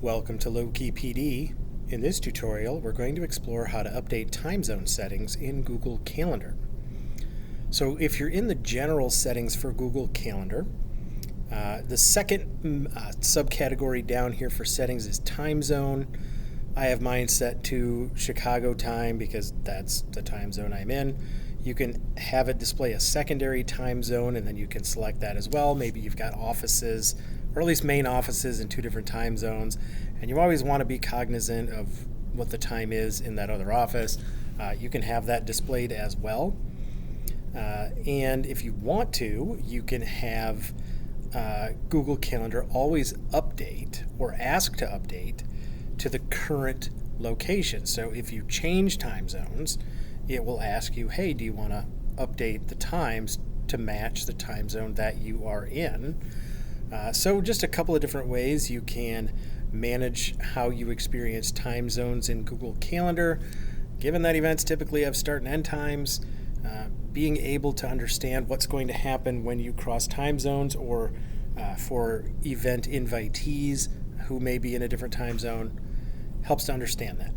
Welcome to Low-Key PD. In this tutorial, we're going to explore how to update time zone settings in Google Calendar. So if you're in the general settings for Google Calendar, the second subcategory down here for settings is time zone. I have mine set to Chicago time because that's the time zone I'm in. You can have it display a secondary time zone, and then you can select that as well. Maybe you've got offices, or at least main offices in two different time zones, and you always want to be cognizant of what the time is in that other office. You can have that displayed as well. And if you want to, you can have Google Calendar always update or ask to update to the current location. So if you change time zones, it will ask you, hey, do you want to update the times to match the time zone that you are in? So just a couple of different ways you can manage how you experience time zones in Google Calendar. Given that events typically have start and end times, being able to understand what's going to happen when you cross time zones, or for event invitees who may be in a different time zone, helps to understand that.